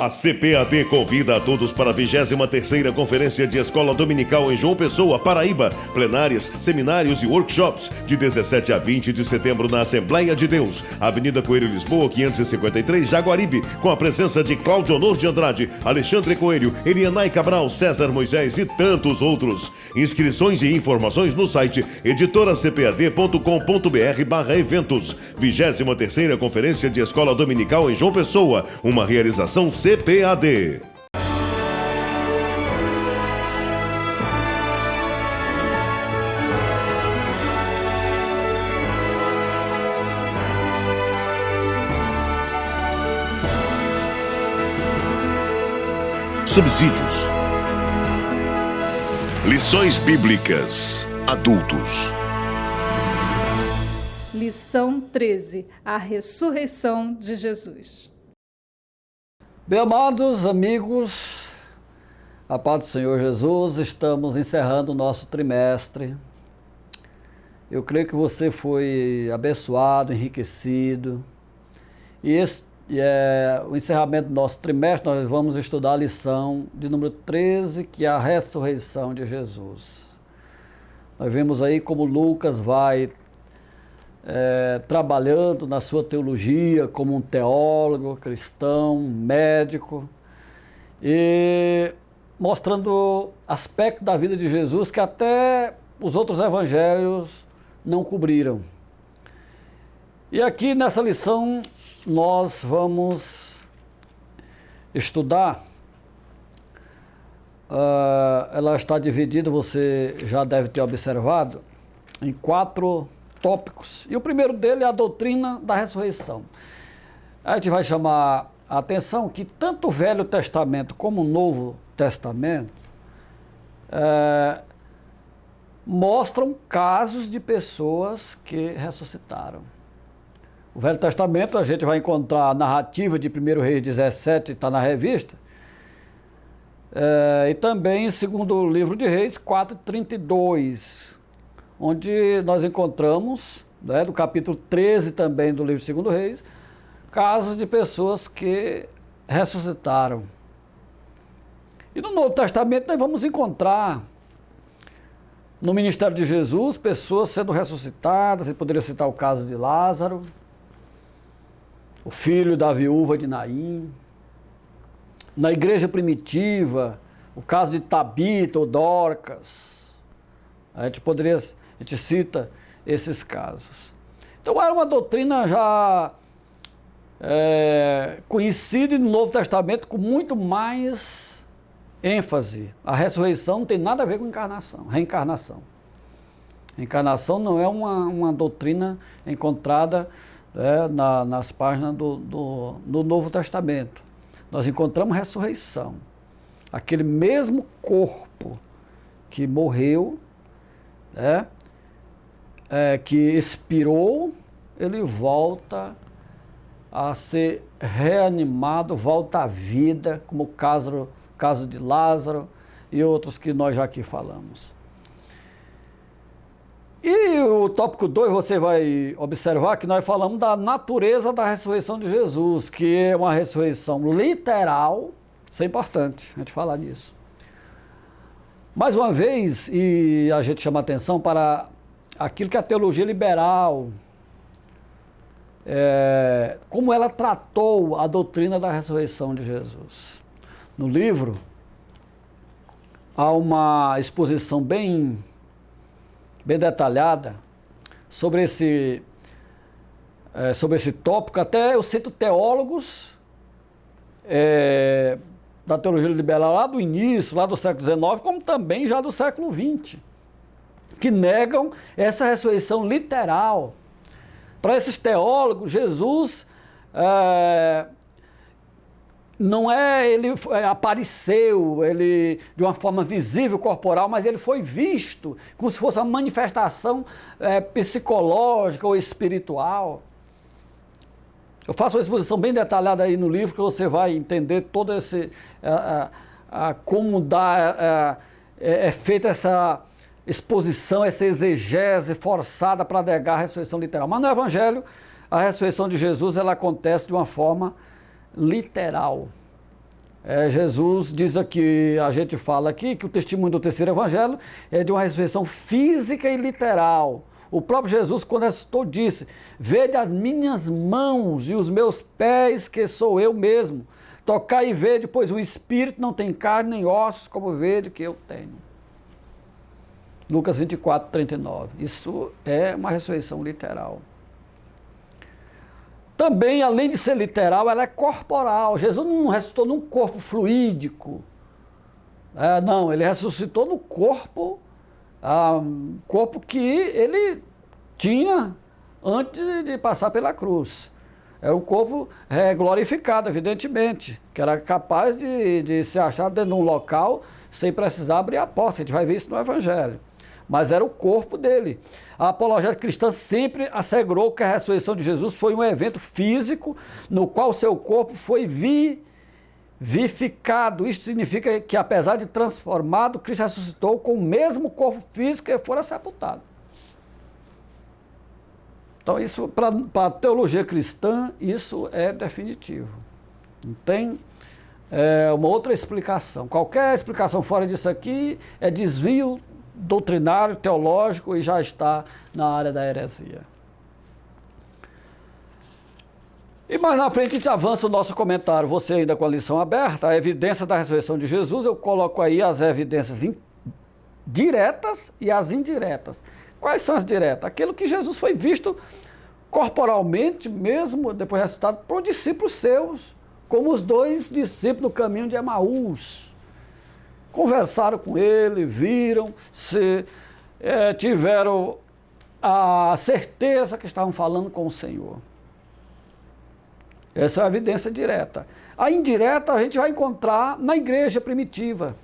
A CPAD convida a todos para a 23ª Conferência de Escola Dominical em João Pessoa, Paraíba. Plenárias, seminários e workshops de 17 a 20 de setembro na Assembleia de Deus. Avenida Coelho, Lisboa, 553, Jaguaribe. Com a presença de Cláudio Honor de Andrade, Alexandre Coelho, Elianai Cabral, César Moisés e tantos outros. Inscrições e informações no site editoracpad.com.br/eventos. 23ª Conferência de Escola Dominical em João Pessoa. Uma realização CPAD. Subsídios. Lições bíblicas. Adultos. Lição 13. A ressurreição de Jesus. Bem, amados amigos, a paz do Senhor Jesus, estamos encerrando o nosso trimestre. Eu creio que você foi abençoado, enriquecido. E o encerramento do nosso trimestre, nós vamos estudar a lição de número 13, que é a ressurreição de Jesus. Nós vemos aí como Lucas vai trabalhando na sua teologia como um teólogo, cristão, médico, e mostrando aspectos da vida de Jesus que até os outros evangelhos não cobriram. E aqui nessa lição nós vamos estudar, ela está dividida, você já deve ter observado, em 4 tópicos. E o primeiro dele é a doutrina da ressurreição. A gente vai chamar a atenção que tanto o Velho Testamento como o Novo Testamento mostram casos de pessoas que ressuscitaram. O Velho Testamento, a gente vai encontrar a narrativa de 1 Reis 17, está na revista, e também, segundo o livro de Reis, 4:32, onde nós encontramos, no capítulo 13 também do livro de 2 Reis, casos de pessoas que ressuscitaram. E no Novo Testamento nós vamos encontrar, no ministério de Jesus, pessoas sendo ressuscitadas. Você poderia citar o caso de Lázaro, o filho da viúva de Naim. Na igreja primitiva, o caso de Tabita ou Dorcas. A gente cita esses casos. Então era uma doutrina já conhecida no Novo Testamento com muito mais ênfase. A ressurreição não tem nada a ver com reencarnação. Reencarnação não é uma doutrina encontrada nas páginas do Novo Testamento. Nós encontramos ressurreição. Aquele mesmo corpo que morreu, que expirou, ele volta a ser reanimado, volta à vida, como o caso de Lázaro e outros que nós já aqui falamos. E o tópico 2, você vai observar que nós falamos da natureza da ressurreição de Jesus, que é uma ressurreição literal. Isso é importante a gente falar nisso. Mais uma vez, e a gente chama atenção para aquilo que a teologia liberal, como ela tratou a doutrina da ressurreição de Jesus. No livro, há uma exposição bem detalhada sobre esse tópico. Até eu cito teólogos da teologia liberal lá do início, lá do século XIX, como também já do século XX, que negam essa ressurreição literal. Para esses teólogos, Jesus ele apareceu de uma forma visível, corporal, mas ele foi visto como se fosse uma manifestação psicológica ou espiritual. Eu faço uma exposição bem detalhada aí no livro, que você vai entender todo como é feita essa exposição, essa exegese forçada para negar a ressurreição literal. Mas no Evangelho, a ressurreição de Jesus ela acontece de uma forma literal. Jesus diz aqui, a gente fala aqui, que o testemunho do terceiro evangelho é de uma ressurreição física e literal. O próprio Jesus, quando ressuscitou, disse: vede as minhas mãos e os meus pés, que sou eu mesmo. Tocai e vede, pois o Espírito não tem carne nem ossos, como vede que eu tenho. Lucas 24, 39. Isso é uma ressurreição literal. Também, além de ser literal, ela é corporal. Jesus não ressuscitou num corpo fluídico. Não, ele ressuscitou no corpo, corpo que ele tinha antes de passar pela cruz. Era um corpo glorificado, evidentemente, que era capaz de ser achado dentro de um local sem precisar abrir a porta. A gente vai ver isso no Evangelho. Mas era o corpo dele. A apologética cristã sempre assegurou que a ressurreição de Jesus foi um evento físico no qual seu corpo foi vivificado. Isso significa que, apesar de transformado, Cristo ressuscitou com o mesmo corpo físico que fora sepultado. Então, isso, para a teologia cristã, isso é definitivo. Não tem uma outra explicação. Qualquer explicação fora disso aqui é desvio doutrinário, teológico, e já está na área da heresia. E mais na frente a gente avança o nosso comentário, você ainda com a lição aberta, a evidência da ressurreição de Jesus. Eu coloco aí as evidências diretas e as indiretas. Quais são as diretas? Aquilo que Jesus foi visto corporalmente, mesmo depois ressuscitado, por discípulos seus, como os 2 discípulos do caminho de Emaús. Conversaram com ele, viram, tiveram a certeza que estavam falando com o Senhor. Essa é a evidência direta. A indireta a gente vai encontrar na igreja primitiva.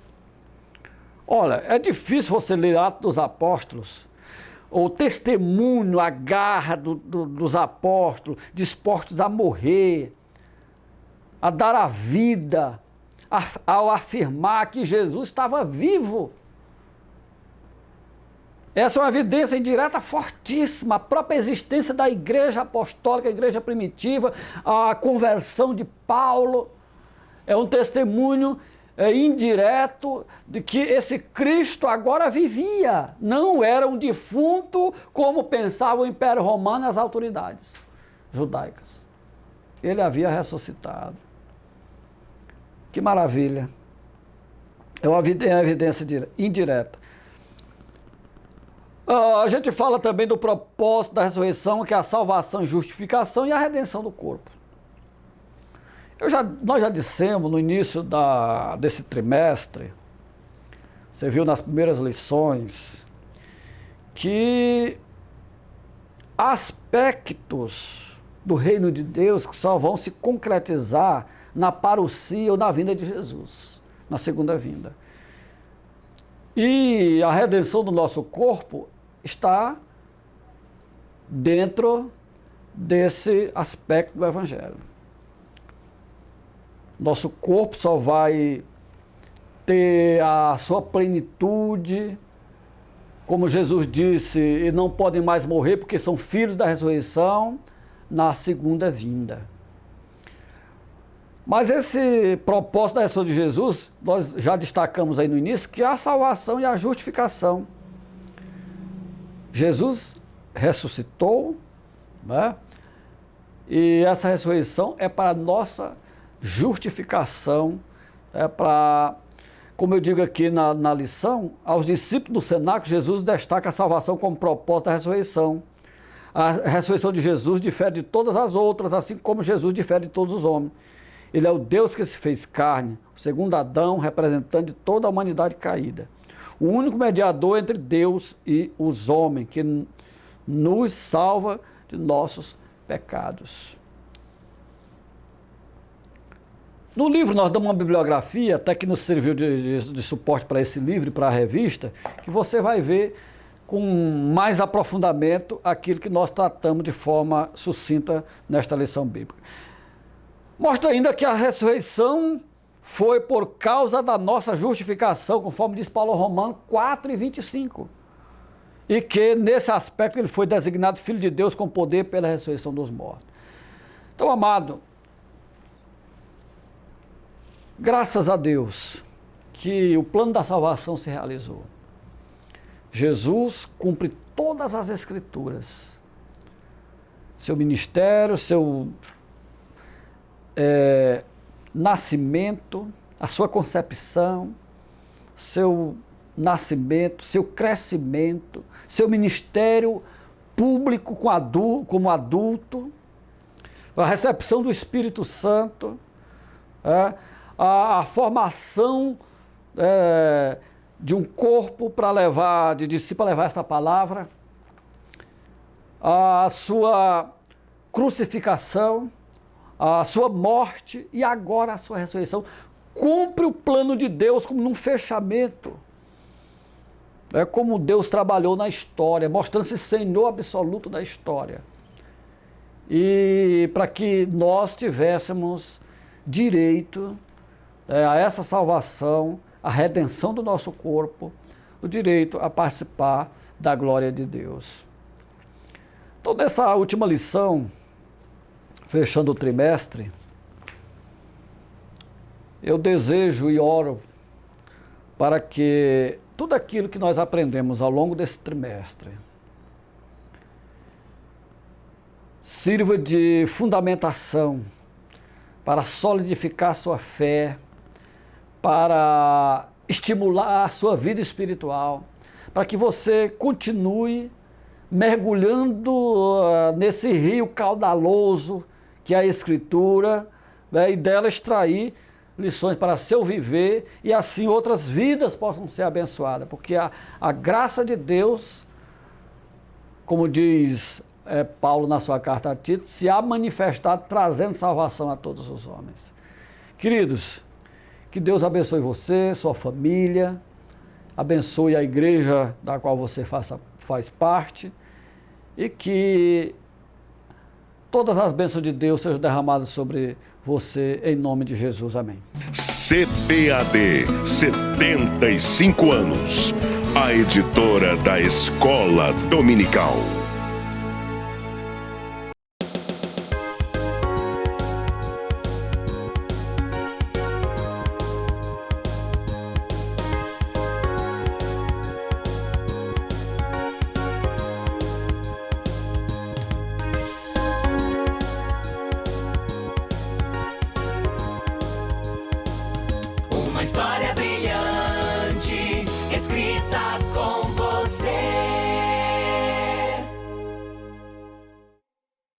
Olha, é difícil você ler Atos dos Apóstolos, o testemunho, a garra dos apóstolos, dispostos a morrer, a dar a vida, ao afirmar que Jesus estava vivo. Essa é uma evidência indireta fortíssima. A própria existência da igreja apostólica, a igreja primitiva, a conversão de Paulo, é um testemunho indireto de que esse Cristo agora vivia. Não era um defunto, como pensava o Império Romano e as autoridades judaicas. Ele havia ressuscitado. Que maravilha. É uma evidência indireta. A gente fala também do propósito da ressurreição, que é a salvação e justificação e a redenção do corpo. Nós já dissemos no início desse trimestre, você viu nas primeiras lições, que aspectos do reino de Deus que só vão se concretizar na parousia ou na vinda de Jesus, na segunda vinda. E a redenção do nosso corpo está dentro desse aspecto do Evangelho. Nosso corpo só vai ter a sua plenitude, como Jesus disse, e não podem mais morrer porque são filhos da ressurreição, na segunda vinda. Mas esse propósito da ressurreição de Jesus, nós já destacamos aí no início, que é a salvação e a justificação. Jesus ressuscitou, né? E essa ressurreição é para a nossa justificação, como eu digo aqui na lição, aos discípulos do cenáculo, Jesus destaca a salvação como propósito da ressurreição. A ressurreição de Jesus difere de todas as outras, assim como Jesus difere de todos os homens. Ele é o Deus que se fez carne, o segundo Adão, representante de toda a humanidade caída. O único mediador entre Deus e os homens, que nos salva de nossos pecados. No livro nós damos uma bibliografia, até que nos serviu de suporte para esse livro, para a revista, que você vai ver com mais aprofundamento aquilo que nós tratamos de forma sucinta nesta lição bíblica. Mostra ainda que a ressurreição foi por causa da nossa justificação, conforme diz Paulo Romanos 4:25. E que nesse aspecto ele foi designado Filho de Deus com poder pela ressurreição dos mortos. Então, amado, Graças a Deus que o plano da salvação se realizou. Jesus cumpre todas as Escrituras. Seu ministério, seu nascimento, a sua concepção, seu nascimento, seu crescimento, seu ministério público como adulto, a recepção do Espírito Santo, a formação de um corpo para levar, de discípulo a levar esta palavra, a sua crucificação, a sua morte e agora a sua ressurreição. Cumpre o plano de Deus como num fechamento. É como Deus trabalhou na história, mostrando-se Senhor absoluto da história. E para que nós tivéssemos direito a essa salvação, a redenção do nosso corpo, o direito a participar da glória de Deus. Então, nessa última lição, fechando o trimestre, eu desejo e oro para que tudo aquilo que nós aprendemos ao longo desse trimestre sirva de fundamentação para solidificar sua fé, para estimular a sua vida espiritual, para que você continue mergulhando nesse rio caudaloso que é a Escritura, e dela extrair lições para seu viver e assim outras vidas possam ser abençoadas, porque a graça de Deus, como diz Paulo na sua carta a Tito, se há manifestado trazendo salvação a todos os homens. Queridos, que Deus abençoe você, sua família, abençoe a igreja da qual você faz parte e que todas as bênçãos de Deus sejam derramadas sobre você, em nome de Jesus. Amém. CPAD, 75 anos. A editora da Escola Dominical. Uma história brilhante.